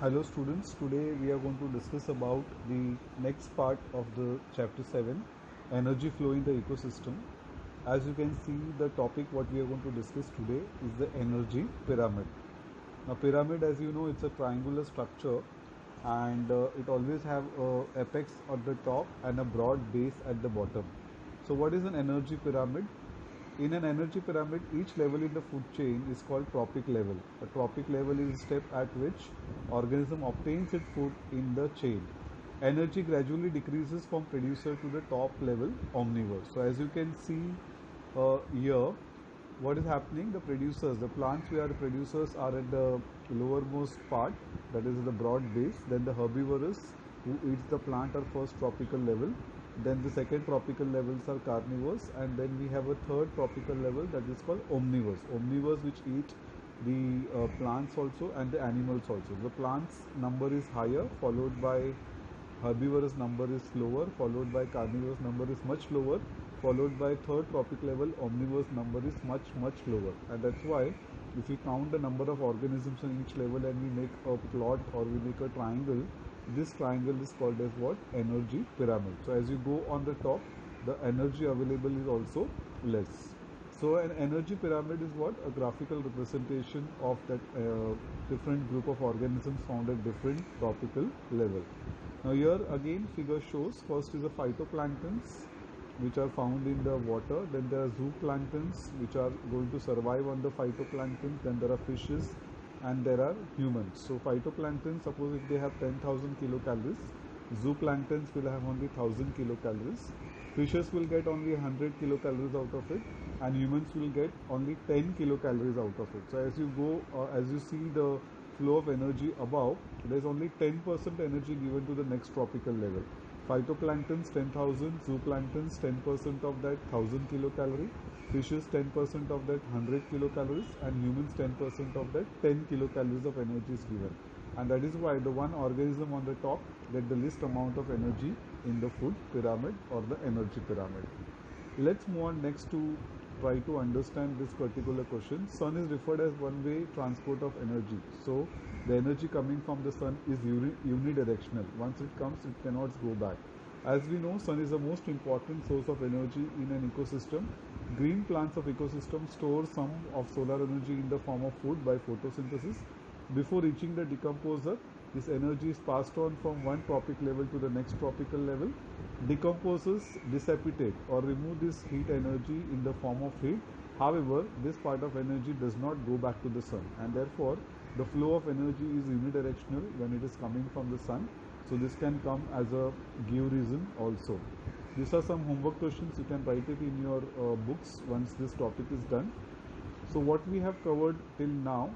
Hello students, today we are going to discuss about the next part of the chapter 7, energy flow in the ecosystem. As you can see, the topic what we are going to discuss today is the energy pyramid. Now pyramid, as you know, it's a triangular structure and it always have a apex at the top and a broad base at the bottom. So what is an energy pyramid? In an energy pyramid, each level in the food chain is called trophic level. A trophic level is a step at which organism obtains its food in the chain. Energy gradually decreases from producer to the top level omnivore. So as you can see here, what is happening? The producers, the plants where the producers are at the lowermost part, that is the broad base. Then the herbivorous who eats the plant are first tropical level. Then the second tropical levels are carnivores, and then we have a third tropical level that is called omnivores. Omnivores which eat the plants also and the animals also. The plants number is higher, followed by herbivorous number is lower, followed by carnivorous number is much lower, followed by third tropic level omnivorous number is much lower. And that's why if we count the number of organisms in each level and we make a plot or we make a triangle, this triangle is called as what? Energy pyramid. So as you go on the top, the energy available is also less. So an energy pyramid is what? A graphical representation of that different group of organisms found at different tropical level. Now here again figure shows first is the phytoplanktons which are found in the water, then there are zooplanktons which are going to survive on the phytoplankton, then there are fishes and there are humans. So phytoplankton, suppose if they have 10,000 kilocalories, zooplanktons will have only 1000 kilocalories, fishes will get only 100 kilocalories out of it, and humans will get only 10 kilocalories out of it. So as you go, as you see the flow of energy above, there is only 10% energy given to the next tropical level. Phytoplanktons 10,000, zooplanktons 10% of that 1000 kilocalorie, fishes 10% of that 100 kilocalories, and humans 10% of that 10 kilocalories of energy is given. And that is why the one organism on the top get the least amount of energy in the food pyramid or the energy pyramid. Let's move on next to try to understand this particular question. Sun is referred as one-way transport of energy. So the energy coming from the sun is unidirectional. Once it comes, it cannot go back. As we know, sun is the most important source of energy in an ecosystem. Green plants of ecosystem store some of solar energy in the form of food by photosynthesis. Before reaching the decomposer, this energy is passed on from one tropic level to the next tropical level. Decomposers dissipate or remove this heat energy in the form of heat. However, this part of energy does not go back to the sun, and therefore the flow of energy is unidirectional when it is coming from the sun. So this can come as a give reason also. These are some homework questions. You can write it in your books once this topic is done. So what we have covered till now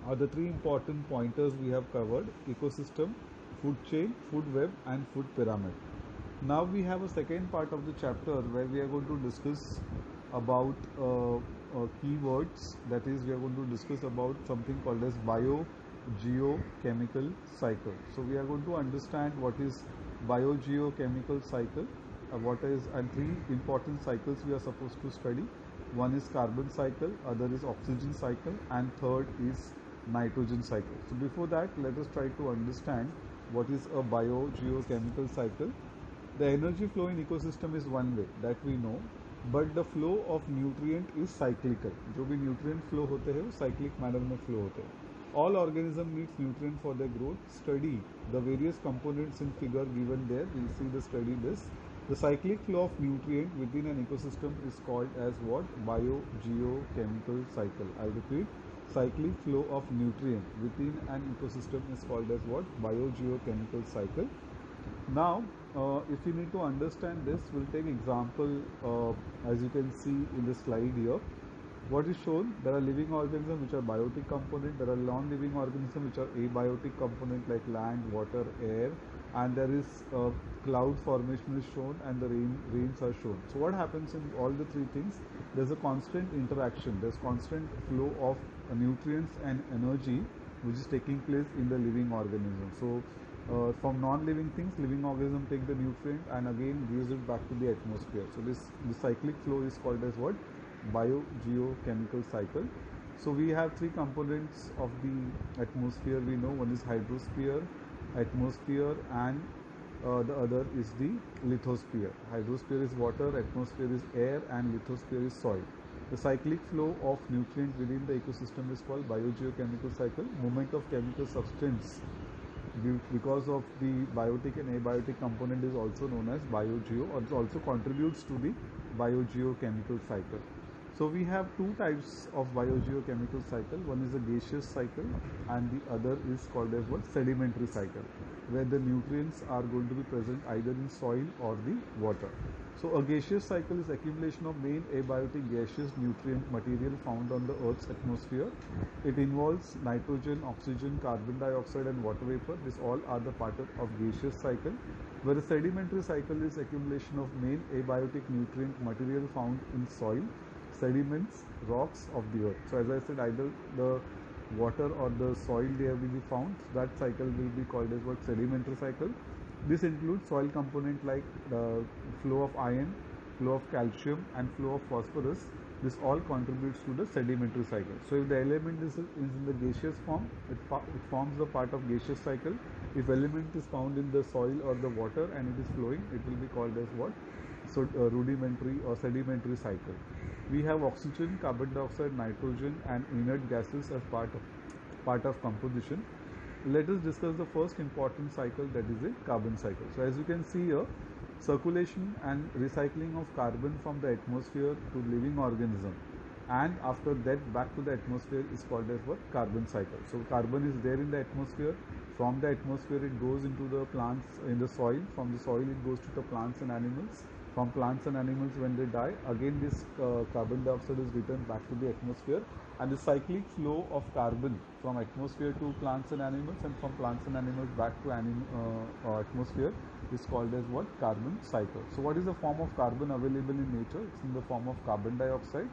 are the three important pointers we have covered: ecosystem, food chain, food web, and food pyramid. Now we have a second part of the chapter where we are going to discuss about keywords. That is, we are going to discuss about something called as biogeochemical cycle. So we are going to understand what is biogeochemical cycle, what is, and three important cycles we are supposed to study. One is carbon cycle, other is oxygen cycle, and third is nitrogen cycle. So before that, let us try to understand what is a biogeochemical cycle. The energy flow in ecosystem is one way, that we know, but the flow of nutrient is cyclical. जो भी nutrient flow होते हैं वो cyclic manner में flow होते हैं. All organism needs nutrient for their growth. Study the various components in figure given there. We'll see the study this. The cyclic flow of nutrient within an ecosystem is called as what? Biogeochemical cycle. I'll repeat. Cyclic flow of nutrient within an ecosystem is called as what? Biogeochemical cycle. Now, if you need to understand this, we'll take example as you can see in the slide here. What is shown? There are living organisms which are biotic component, there are non-living organisms which are abiotic component like land, water, air, and there is cloud formation is shown and the rains are shown. So what happens in all the three things? There's a constant interaction, there's constant flow of nutrients and energy which is taking place in the living organism. So from non-living things, living organism take the nutrient and again gives it back to the atmosphere. So this cyclic flow is called as what? Biogeochemical cycle. So we have three components of the atmosphere. We know one is hydrosphere, atmosphere, and the other is the lithosphere. Hydrosphere is water, atmosphere is air, and lithosphere is soil. The cyclic flow of nutrient within the ecosystem is called biogeochemical cycle. Movement of chemical substance because of the biotic and abiotic component is also known as biogeo, or also contributes to the biogeochemical cycle. So we have two types of biogeochemical cycle. One is a gaseous cycle and the other is called as what? Sedimentary cycle, where the nutrients are going to be present either in soil or the water. So a gaseous cycle is accumulation of main abiotic gaseous nutrient material found on the Earth's atmosphere. It involves nitrogen, oxygen, carbon dioxide and water vapor. These all are the part of gaseous cycle. Where the sedimentary cycle is accumulation of main abiotic nutrient material found in soil, sediments, rocks of the earth. So as I said, either the water or the soil there will be found. That cycle will be called as what? Sedimentary cycle. This includes soil component like the flow of iron, flow of calcium and flow of phosphorus. This all contributes to the sedimentary cycle. So if the element is in the gaseous form, it forms the part of gaseous cycle. If element is found in the soil or the water and it is flowing, it will be called as what? So rudimentary or sedimentary cycle. We have oxygen, carbon dioxide, nitrogen and inert gases as part of composition. Let us discuss the first important cycle, that is a carbon cycle. So as you can see here, circulation and recycling of carbon from the atmosphere to living organism and after that back to the atmosphere is called as what? Carbon cycle. So carbon is there in the atmosphere. From the atmosphere it goes into the plants in the soil. From the soil it goes to the plants and animals. From plants and animals, when they die, again this carbon dioxide is returned back to the atmosphere, and the cyclic flow of carbon from atmosphere to plants and animals and from plants and animals back to atmosphere is called as what? Carbon cycle. So what is the form of carbon available in nature? It's in the form of carbon dioxide.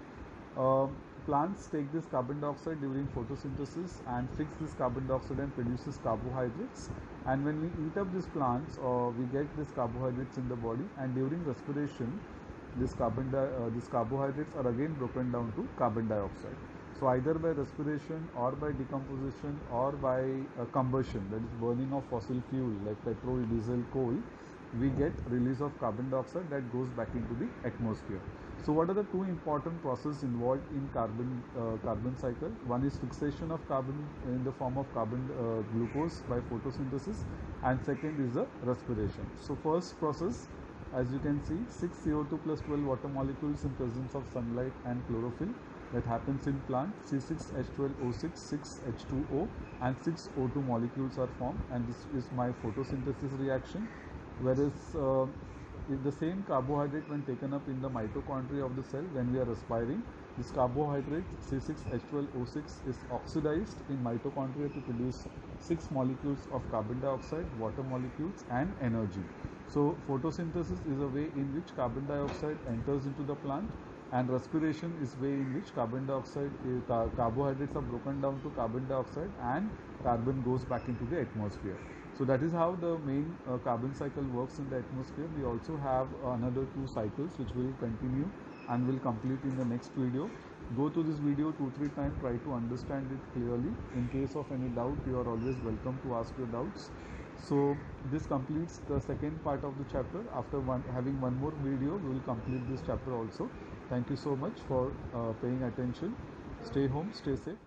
Plants take this carbon dioxide during photosynthesis and fix this carbon dioxide and produces carbohydrates, and when we eat up these plants we get these carbohydrates in the body, and during respiration these carbohydrates are again broken down to carbon dioxide. So either by respiration or by decomposition or by combustion, that is burning of fossil fuel like petrol, diesel, coal, we get release of carbon dioxide that goes back into the atmosphere. So what are the two important processes involved in carbon cycle? One is fixation of carbon in the form of carbon glucose by photosynthesis, and second is the respiration. So first process, as you can see, 6 CO2 plus 12 water molecules in presence of sunlight and chlorophyll that happens in plant. C6H12O6, 6H2O and 6 O2 molecules are formed, and this is my photosynthesis reaction. Whereas if the same carbohydrate when taken up in the mitochondria of the cell when we are respiring, this carbohydrate C6H12O6 is oxidized in mitochondria to produce 6 molecules of carbon dioxide, water molecules and energy. So photosynthesis is a way in which carbon dioxide enters into the plant, and respiration is way in which carbohydrates are broken down to carbon dioxide and carbon goes back into the atmosphere. So that is how the main carbon cycle works in the atmosphere. We also have another two cycles which will continue and will complete in the next video. Go to this video 2-3 times, try to understand it clearly. In case of any doubt, you are always welcome to ask your doubts. So this completes the second part of the chapter. After having one more video, we will complete this chapter also. Thank you so much for paying attention. Stay home, stay safe.